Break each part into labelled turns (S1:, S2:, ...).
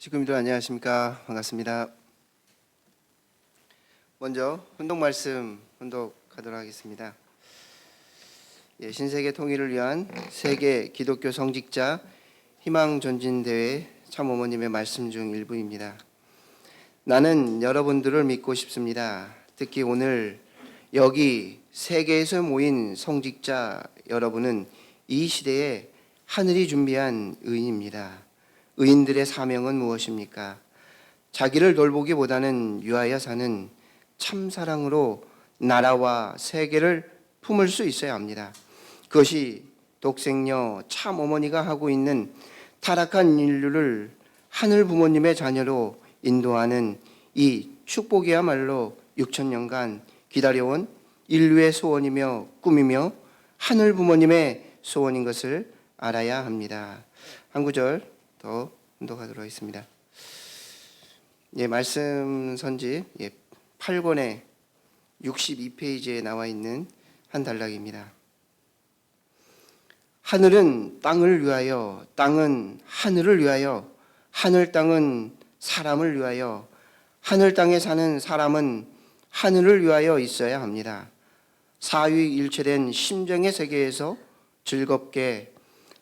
S1: 지금도 안녕하십니까. 반갑습니다. 먼저 훈독 말씀 훈독하도록 하겠습니다. 신세계 통일을 위한 세계 기독교 성직자 희망전진대회 참어머님의 말씀 중 일부입니다. 나는 여러분들을 믿고 싶습니다. 특히 오늘 여기 세계에서 모인 성직자 여러분은 이 시대에 하늘이 준비한 의인입니다. 의인들의 사명은 무엇입니까? 자기를 돌보기보다는 위하여 사는 참사랑으로 나라와 세계를 품을 수 있어야 합니다. 그것이 독생녀 참 어머니가 하고 있는 타락한 인류를 하늘 부모님의 자녀로 인도하는 이 축복이야말로 6,000년간 기다려온 인류의 소원이며 꿈이며 하늘 부모님의 소원인 것을 알아야 합니다. 한 구절 더 훈독하도록 하겠습니다. 말씀 선지 8권의 62페이지에 나와 있는 한 단락입니다. 하늘은 땅을 위하여, 땅은 하늘을 위하여, 하늘 땅은 사람을 위하여, 하늘 땅에 사는 사람은 하늘을 위하여 있어야 합니다. 사위일체된 심정의 세계에서 즐겁게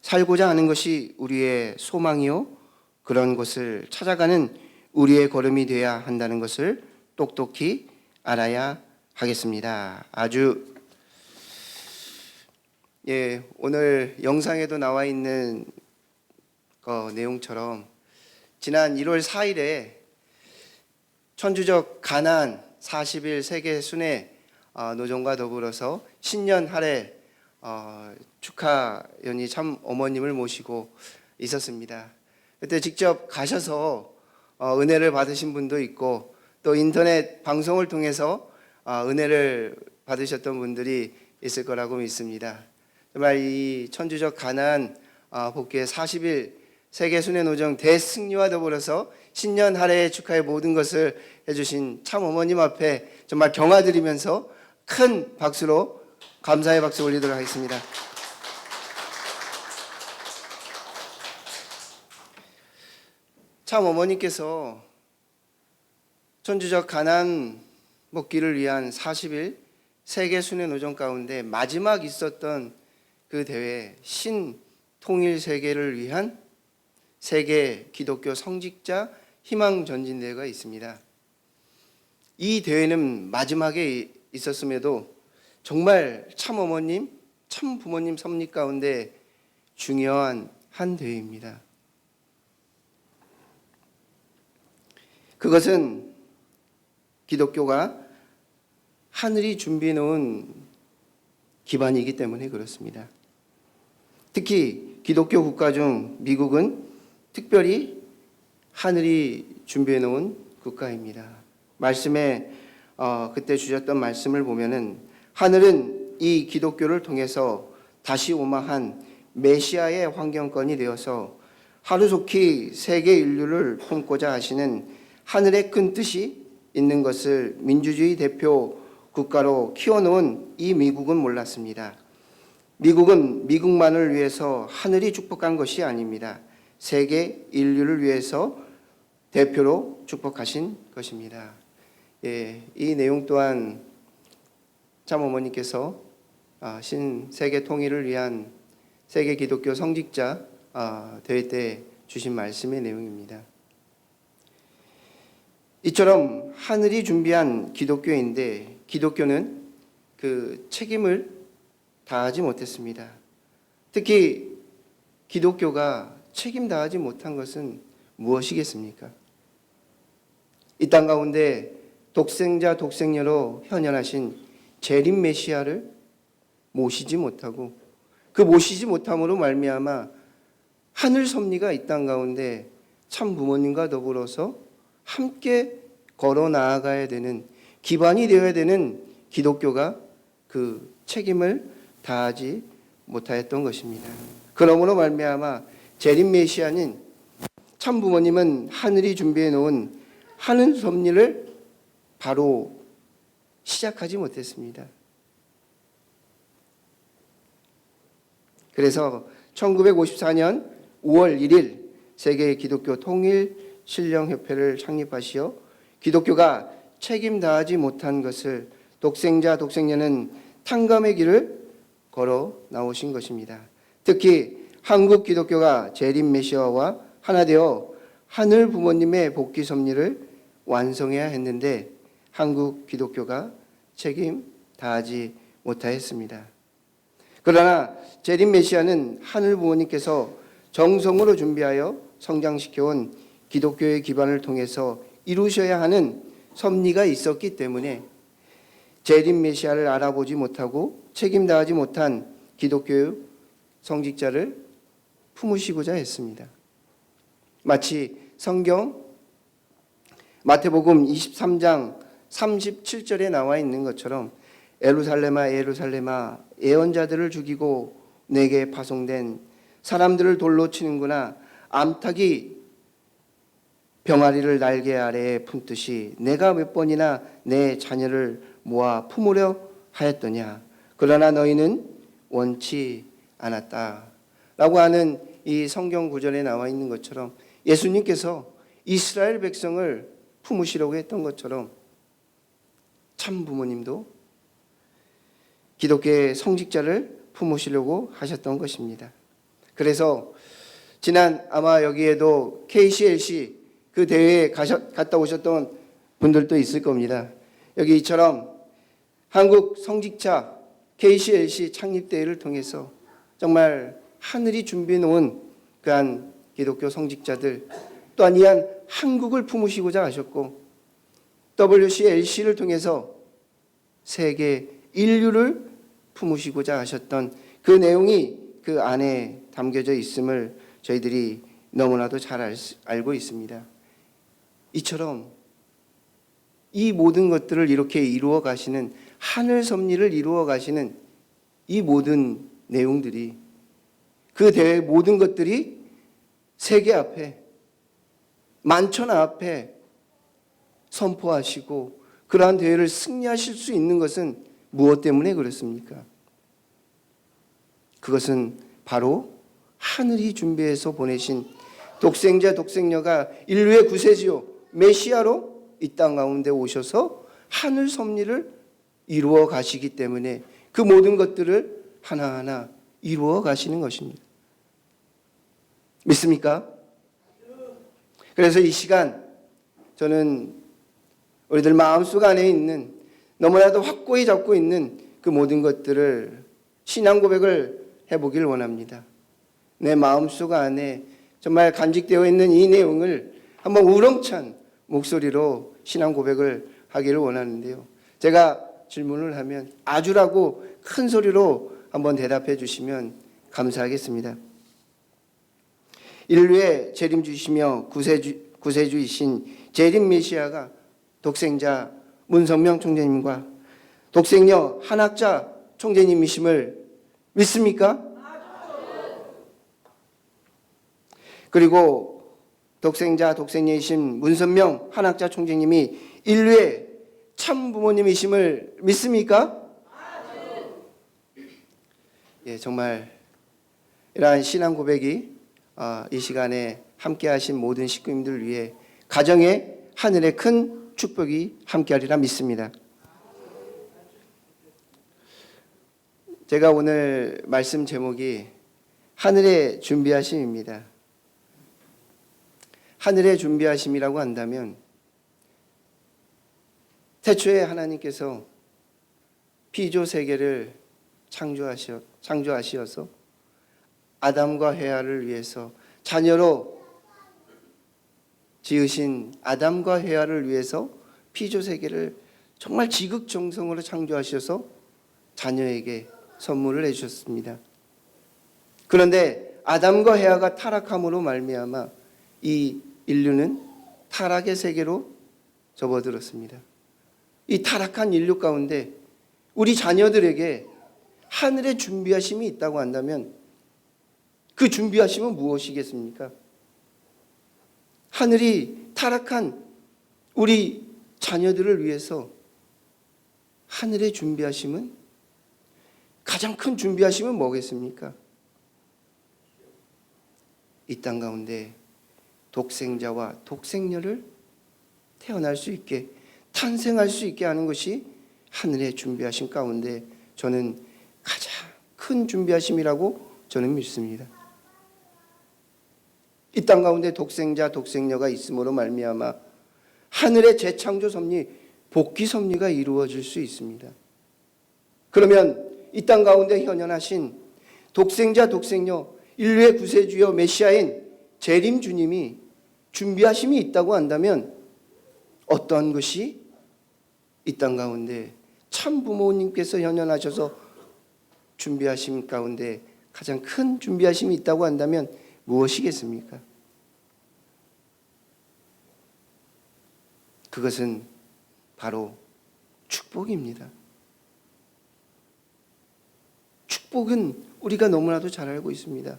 S1: 살고자 하는 것이 우리의 소망이요, 그런 것을 찾아가는 우리의 걸음이 되어야 한다는 것을 똑똑히 알아야 하겠습니다. 아주 오늘 영상에도 나와 있는 내용처럼 지난 1월 4일에 천주적 가나안 40일 세계 순회 노정과 더불어서 신년 할애 축하연이 참 어머님을 모시고 있었습니다. 그때 직접 가셔서 은혜를 받으신 분도 있고 또 인터넷 방송을 통해서 은혜를 받으셨던 분들이 있을 거라고 믿습니다. 정말 이 천주적 가나안 복귀의 40일 세계 순회 노정 대승리와 더불어서 신년 할애의 축하의 모든 것을 해주신 참 어머님 앞에 정말 경화드리면서 큰 박수로 감사의 박수 올리도록 하겠습니다. 참 어머니께서 천주적 가나안 복귀를 위한 40일 세계 순회 노정 가운데 마지막 있었던 그 대회 신통일 세계를 위한 세계 기독교 성직자 희망 전진대회가 있습니다. 이 대회는 마지막에 있었음에도 정말 참 어머님, 참 부모님 섭리 가운데 중요한 한 대회입니다. 그것은 기독교가 하늘이 준비해 놓은 기반이기 때문에 그렇습니다. 특히 기독교 국가 중 미국은 특별히 하늘이 준비해 놓은 국가입니다. 말씀에 그때 주셨던 말씀을 보면은 하늘은 이 기독교를 통해서 다시 오마한 메시아의 환경권이 되어서 하루속히 세계 인류를 품고자 하시는 하늘의 큰 뜻이 있는 것을 민주주의 대표 국가로 키워놓은 이 미국은 몰랐습니다. 미국은 미국만을 위해서 하늘이 축복한 것이 아닙니다. 세계 인류를 위해서 대표로 축복하신 것입니다. 이 내용 또한 참 어머니께서 신세계 통일을 위한 세계 기독교 성직자 대회 때 주신 말씀의 내용입니다. 이처럼 하늘이 준비한 기독교인데 기독교는 그 책임을 다하지 못했습니다. 특히 기독교가 책임 다하지 못한 것은 무엇이겠습니까? 이 땅 가운데 독생자 독생녀로 현현하신 재림 메시아를 모시지 못하고 그 모시지 못함으로 말미암아 하늘 섭리가 이 땅 가운데 참 부모님과 더불어서 함께 걸어 나아가야 되는 기반이 되어야 되는 기독교가 그 책임을 다하지 못하였던 것입니다. 그러므로 말미암아 재림 메시아는 참 부모님은 하늘이 준비해 놓은 하늘 섭리를 바로 시작하지 못했습니다. 그래서 1954년 5월 1일 세계 기독교 통일 신령협회를 창립하시어 기독교가 책임 다하지 못한 것을 독생자, 독생녀는 탕감의 길을 걸어 나오신 것입니다. 특히 한국 기독교가 재림 메시아와 하나 되어 하늘 부모님의 복귀 섭리를 완성해야 했는데 한국 기독교가 책임 다하지 못하였습니다. 그러나 재림 메시아는 하늘 부모님께서 정성으로 준비하여 성장시켜온 기독교의 기반을 통해서 이루셔야 하는 섭리가 있었기 때문에 재림 메시아를 알아보지 못하고 책임 다하지 못한 기독교의 성직자를 품으시고자 했습니다. 마치 성경 마태복음 23장 37절에 나와 있는 것처럼 예루살렘아 예루살렘아 예언자들을 죽이고 내게 파송된 사람들을 돌로 치는구나. 암탉이 병아리를 날개 아래에 품듯이 내가 몇 번이나 내 자녀를 모아 품으려 하였더냐. 그러나 너희는 원치 않았다. 라고 하는 이 성경 구절에 나와 있는 것처럼 예수님께서 이스라엘 백성을 품으시려고 했던 것처럼 참 부모님도 기독교의 성직자를 품으시려고 하셨던 것입니다. 그래서 지난 아마 여기에도 KCLC 그 대회에 갔다 오셨던 분들도 있을 겁니다. 여기 이처럼 한국 성직자 KCLC 창립대회를 통해서 정말 하늘이 준비해 놓은 그한 기독교 성직자들 또한 이한 한국을 품으시고자 하셨고 WCLC를 통해서 세계 인류를 품으시고자 하셨던 그 내용이 그 안에 담겨져 있음을 저희들이 너무나도 잘 알고 있습니다. 이처럼 이 모든 것들을 이렇게 이루어 가시는 하늘 섭리를 이루어 가시는 이 모든 내용들이 그 대회 모든 것들이 세계 앞에 만천하 앞에 선포하시고 그러한 대회를 승리하실 수 있는 것은 무엇 때문에 그렇습니까? 그것은 바로 하늘이 준비해서 보내신 독생자 독생녀가 인류의 구세주요 메시아로 이 땅 가운데 오셔서 하늘 섭리를 이루어 가시기 때문에 그 모든 것들을 하나하나 이루어 가시는 것입니다. 믿습니까? 그래서 이 시간 저는 우리들 마음속 안에 있는 너무나도 확고히 잡고 있는 그 모든 것들을 신앙 고백을 해보길 원합니다. 내 마음속 안에 정말 간직되어 있는 이 내용을 한번 우렁찬 목소리로 신앙 고백을 하기를 원하는데요. 제가 질문을 하면 아주라고 큰 소리로 한번 대답해 주시면 감사하겠습니다. 인류의 재림주시며 구세주이신 재림 메시아가 독생자 문성명 총재님과 독생녀 한학자 총재님이심을 믿습니까? 그리고 독생자 독생녀이신 문선명 한학자 총재님이 인류의 참 부모님이심을 믿습니까? 예, 정말 이러한 신앙 고백이 이 시간에 함께하신 모든 식구님들 위해 가정에 하늘의 큰 축복이 함께하리라 믿습니다. 제가 오늘 말씀 제목이 하늘의 준비하심입니다. 하늘의 준비하심이라고 한다면 태초에 하나님께서 피조 세계를 창조하시어서 아담과 헤아를 위해서 자녀로 지으신 아담과 헤아를 위해서 피조 세계를 정말 지극정성으로 창조하셔서 자녀에게 선물을 해주셨습니다. 그런데 아담과 헤아가 타락함으로 말미암아 이 인류는 타락의 세계로 접어들었습니다. 이 타락한 인류 가운데 우리 자녀들에게 하늘의 준비하심이 있다고 한다면 그 준비하심은 무엇이겠습니까? 하늘이 타락한 우리 자녀들을 위해서 하늘의 준비하심은 가장 큰 준비하심은 뭐겠습니까? 이 땅 가운데 독생자와 독생녀를 태어날 수 있게, 탄생할 수 있게 하는 것이 하늘의 준비하신 가운데 저는 가장 큰 준비하심이라고 저는 믿습니다. 이 땅 가운데 독생자 독생녀가 있음으로 말미암아 하늘의 재창조 섭리, 복귀 섭리가 이루어질 수 있습니다. 그러면 이 땅 가운데 현현하신 독생자 독생녀 인류의 구세주여 메시아인 재림 주님이 준비하심이 있다고 한다면 어떠한 것이 이 땅 가운데 참 부모님께서 현현하셔서 준비하심 가운데 가장 큰 준비하심이 있다고 한다면 무엇이겠습니까? 그것은 바로 축복입니다. 축복은 우리가 너무나도 잘 알고 있습니다.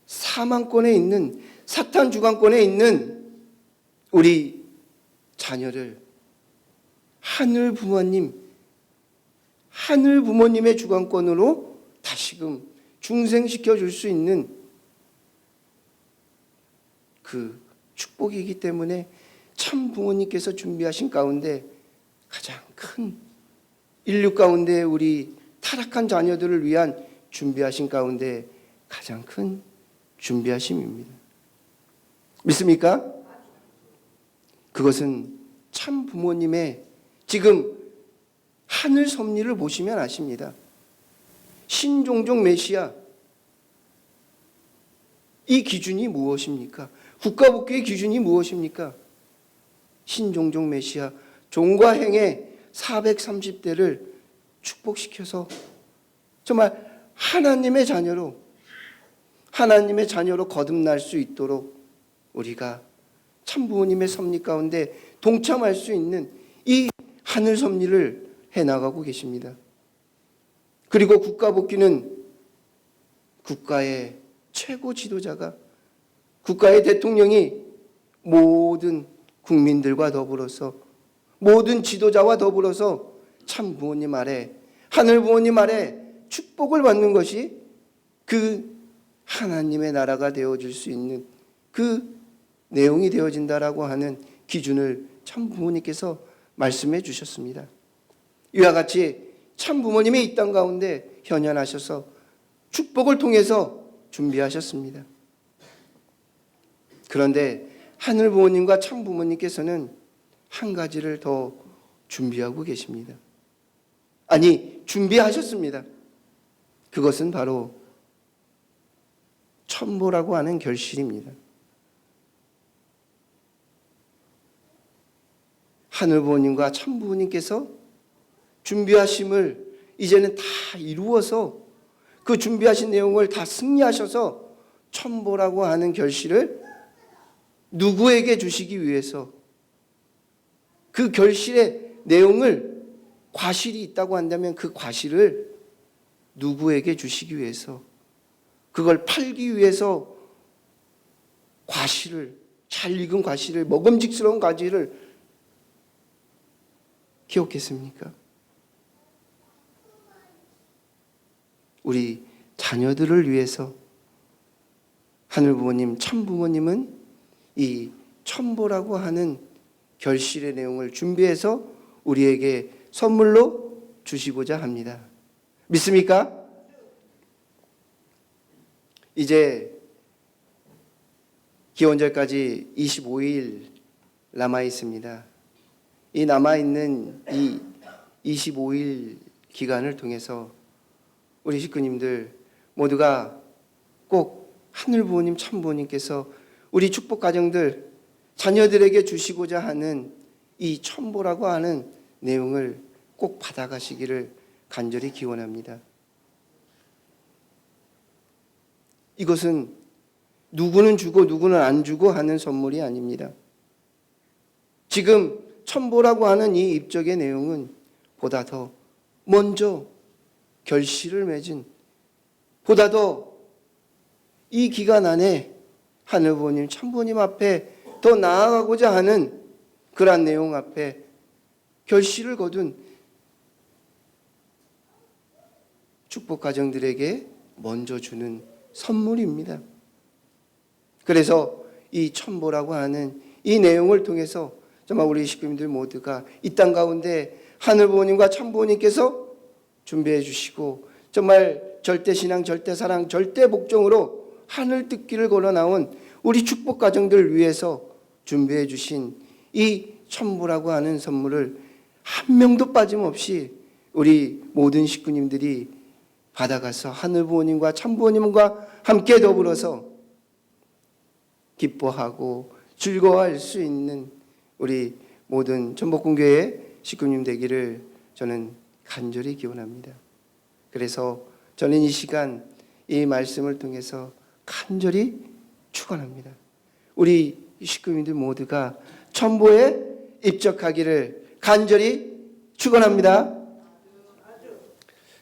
S1: 사망권에 있는, 사탄 주관권에 있는 우리 자녀를 하늘 부모님의 주관권으로 다시금 중생시켜 줄 수 있는 그 축복이기 때문에 참 부모님께서 준비하신 가운데 가장 큰, 인류 가운데 우리 타락한 자녀들을 위한 준비하신 가운데 가장 큰 준비하심입니다. 믿습니까? 그것은 참 부모님의 지금 하늘 섭리를 보시면 아십니다. 신종종 메시아, 이 기준이 무엇입니까? 국가복귀의 기준이 무엇입니까? 신종종 메시아, 종과 행의 430대를 축복시켜서 정말 하나님의 자녀로 거듭날 수 있도록 우리가 참 부모님의 섭리 가운데 동참할 수 있는 이 하늘 섭리를 해나가고 계십니다. 그리고 국가복귀는 국가의 최고 지도자가, 국가의 대통령이 모든 국민들과 더불어서, 모든 지도자와 더불어서 참 부모님 아래, 하늘 부모님 아래 축복을 받는 것이 그 하나님의 나라가 되어줄 수 있는 그 내용이 되어진다라고 하는 기준을 참 부모님께서 말씀해 주셨습니다. 이와 같이 참 부모님이 이 땅 가운데 현현하셔서 축복을 통해서 준비하셨습니다. 그런데 하늘 부모님과 참 부모님께서는 한 가지를 더 준비하고 계십니다. 아니, 준비하셨습니다. 그것은 바로 천보라고 하는 결실입니다. 하늘 부모님과 참 부모님께서 준비하심을 이제는 다 이루어서 그 준비하신 내용을 다 승리하셔서 천보라고 하는 결실을 누구에게 주시기 위해서, 그 결실의 내용을 과실이 있다고 한다면 그 과실을 누구에게 주시기 위해서, 그걸 팔기 위해서 과실을, 잘 익은 과실을, 먹음직스러운 과실을 기억했습니까? 우리 자녀들을 위해서 하늘 부모님, 참 부모님은 이 천보라고 하는 결실의 내용을 준비해서 우리에게 선물로 주시고자 합니다. 믿습니까? 이제 기원절까지 25일 남아 있습니다. 이 남아 있는 이 25일 기간을 통해서 우리 식구님들 모두가 꼭 하늘 부모님, 참 부모님께서 우리 축복 가정들, 자녀들에게 주시고자 하는 이 천보라고 하는 내용을 꼭 받아가시기를 간절히 기원합니다. 이것은 누구는 주고 누구는 안 주고 하는 선물이 아닙니다. 지금 천보라고 하는 이 입적의 내용은 보다 더 먼저 결실을 맺은, 보다 더 이 기간 안에 하늘 부모님, 참 부모님 앞에 더 나아가고자 하는 그러한 내용 앞에 결실을 거둔 축복 가정들에게 먼저 주는 선물입니다. 그래서 이 첨보라고 하는 이 내용을 통해서 정말 우리 식구님들 모두가 이 땅 가운데 하늘 부모님과 참 부모님께서 준비해 주시고 정말 절대 신앙, 절대 사랑, 절대 복종으로 하늘 뜻길을 걸어 나온 우리 축복 가정들을 위해서 준비해 주신 이 첨보라고 하는 선물을 한 명도 빠짐없이 우리 모든 식구님들이 받아가서 하늘 부모님과 참 부모님과 함께 더불어서 기뻐하고 즐거워할 수 있는 우리 모든 전복궁교회 식구님 되기를 저는 간절히 기원합니다. 그래서 저는 이 시간 이 말씀을 통해서 간절히 축원합니다. 우리 식구님들 모두가 첨보에 입적하기를 간절히 축원합니다.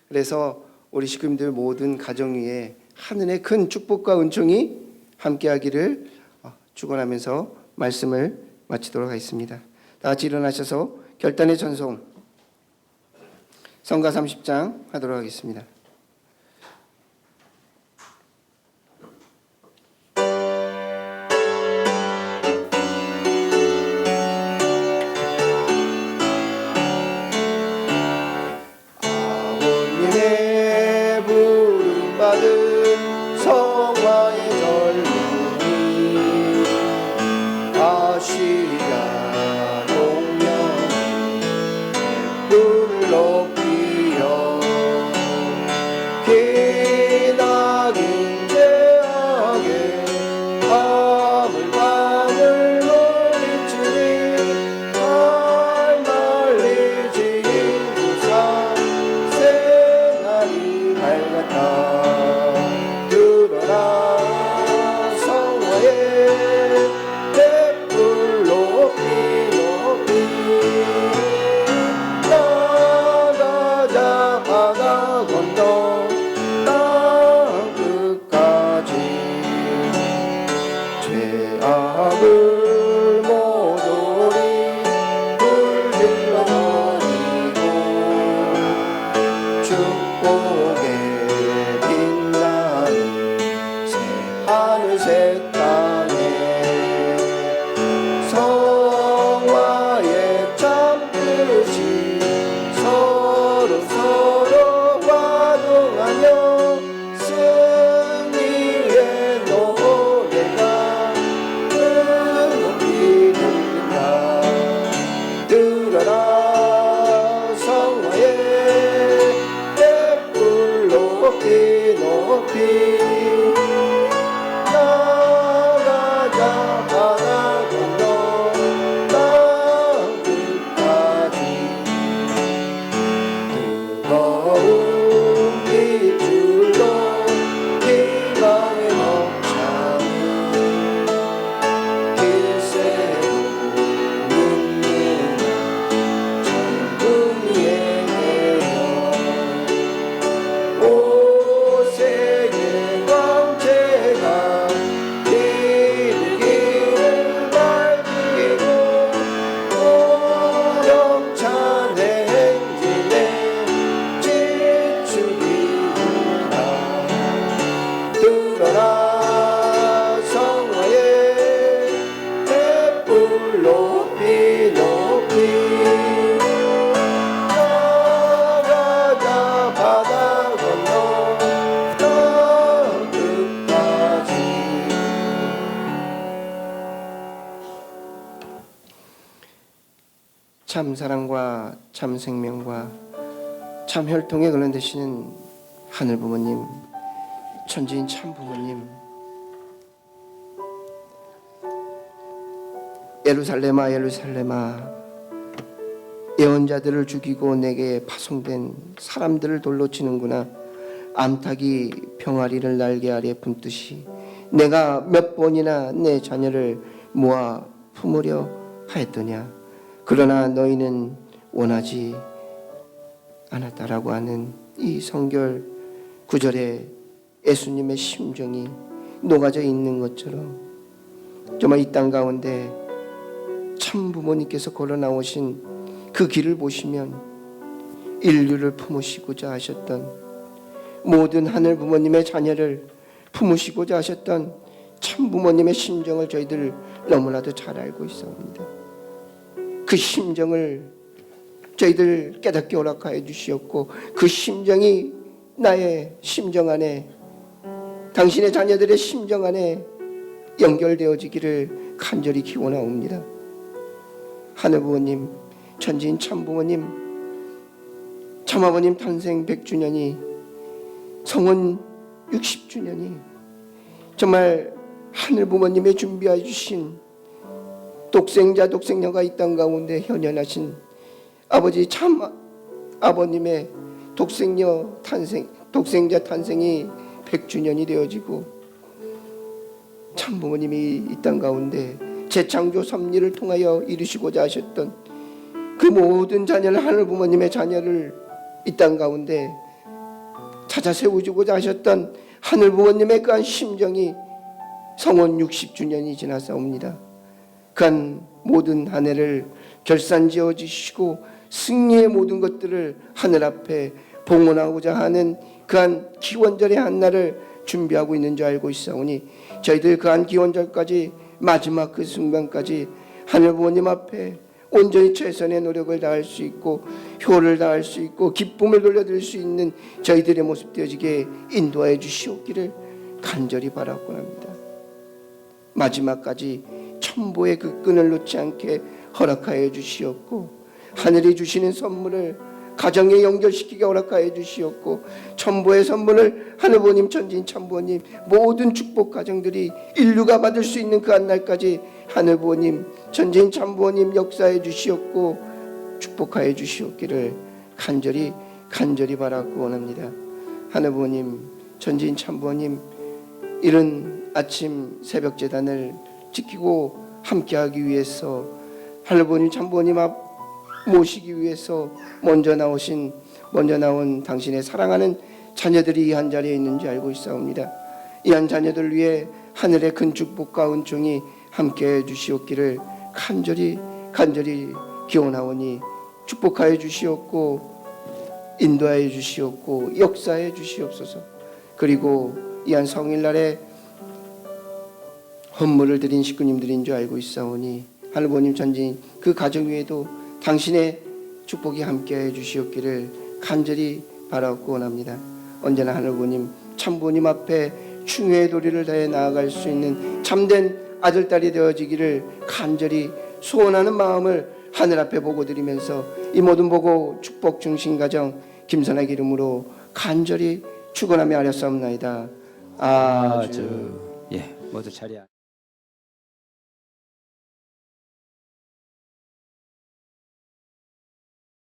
S1: 그래서 우리 식구님들 모든 가정 위에 하늘의 큰 축복과 은총이 함께하기를 축원하면서 말씀을 마치도록 하겠습니다. 다 같이 일어나셔서 결단의 전송 성가 30장 하도록 하겠습니다. 아버님의 부름받은 성화의 젊은이 아시아 동양 불을 높이어 기나긴 제하게 밤을 물리치니 날리지 부산 새날이 밝았다. 들어라 성화에 횃불 높이 높이 나가자 바다 건너 땅 끝까지 죄악을 모조리 불질러 버리고 축복에 빛나는 새 하늘 새 땅에 성화의 참뜻이 서로 화동하며 승리의 노래가 높이 들린다. 들어라 성화의 횃불 높이 높이 나가자 바다 건너 땅 끝까지 뜨거운 빗줄로 희망의 벅차는 길새도 눈물나 젊은이에게요. 오세계 광채가 길을 밝히고 우렁찬 행진에 지축이다. 들어라 성화의 횃불 높이 높이 나가자 바다 건너 땅 끝까지. 참 사랑과 참 생명과 참 혈통에 근원되시는 하늘 부모님, 천지인 참 부모님, 예루살렘아 예루살렘아 예언자들을 죽이고 내게 파송된 사람들을 돌로 치는구나. 암탉이 병아리를 날개 아래 품듯이 내가 몇 번이나 내 자녀를 모아 품으려 하였더냐. 그러나 너희는 원하지 않았다라고 하는 이 성결 구절에 예수님의 심정이 녹아져 있는 것처럼 정말 이 땅 가운데 참 부모님께서 걸어 나오신 그 길을 보시면 인류를 품으시고자 하셨던 모든 하늘 부모님의 자녀를 품으시고자 하셨던
S2: 참부모님의 심정을 저희들 너무나도 잘 알고 있사옵니다. 그 심정을 저희들 깨닫게 허락하여 주시옵고 그 심정이 나의 심정 안에 당신의 자녀들의 심정 안에 연결되어지기를 간절히 기원하옵니다. 하늘부모님, 천지인 참부모님, 참아버님 탄생 100주년이 성원 60주년이 정말 하늘부모님의 준비해 주신 독생자 독생녀가 이 땅 가운데 현현하신 아버지 참 아버님의 독생자 탄생이 100주년이 되어지고 참부모님이 이 땅 가운데 재창조 섭리를 통하여 이루시고자 하셨던 그 모든 자녀를 하늘부모님의 자녀를 이 땅 가운데 찾아 세우시고자 하셨던 하늘부모님의 그한 심정이 성원 60주년이 지나사옵니다. 그한 모든 한 해를 결산지어 주시고 승리의 모든 것들을 하늘 앞에 봉헌하고자 하는 그한 기원절의 한날을 준비하고 있는 줄 알고 있사오니 저희들 그한 기원절까지 마지막 그 순간까지 하늘 부모님 앞에 온전히 최선의 노력을 다할 수 있고 효를 다할 수 있고 기쁨을 돌려드릴 수 있는 저희들의 모습 되어지게 인도하여 주시옵기를 간절히 바라고 합니다. 마지막까지 천보의 그 끈을 놓지 않게 허락하여 주시옵고 하늘이 주시는 선물을 가정에 연결시키게 허락하여 주시옵고 천보의 선물을 하늘부모님 천지인 참부모님 모든 축복 가정들이 인류가 받을 수 있는 그 한날까지 하늘부모님 천지인 참부모님 역사해 주시옵고 축복하여 주시옵기를 간절히 바라고 원합니다. 하늘부모님 천지인 참부모님 이른 아침 새벽 제단을 지키고 함께하기 위해서 하늘부모님 참부모님 앞 모시기 위해서 먼저 나온 당신의 사랑하는 자녀들이 이 한 자리에 있는지 알고 있사옵니다. 이 한 자녀들 위해 하늘의 큰 축복과 은총이 함께해 주시옵기를 간절히 기원하오니 축복하여 주시옵고 인도하여 주시옵고 역사해 주시옵소서. 그리고 이 한 성일날에 헌물을 드린 식구님들인 줄 알고 있사오니 하늘부모님 천지인 그 가정 위에도 당신의 축복이 함께해 주시옵기를 간절히 바라고 원합니다. 언제나 하늘부모님 참부모님 앞에 충효의 도리를 다해 나아갈 수 있는 참된 아들딸이 되어지기를 간절히 소원하는 마음을 하늘 앞에 보고 드리면서 이 모든 보고 축복 중심 가정 김선학 이름으로 간절히 축원하며 아뢰사옵나이다. 아주
S3: 예, 모두 자리에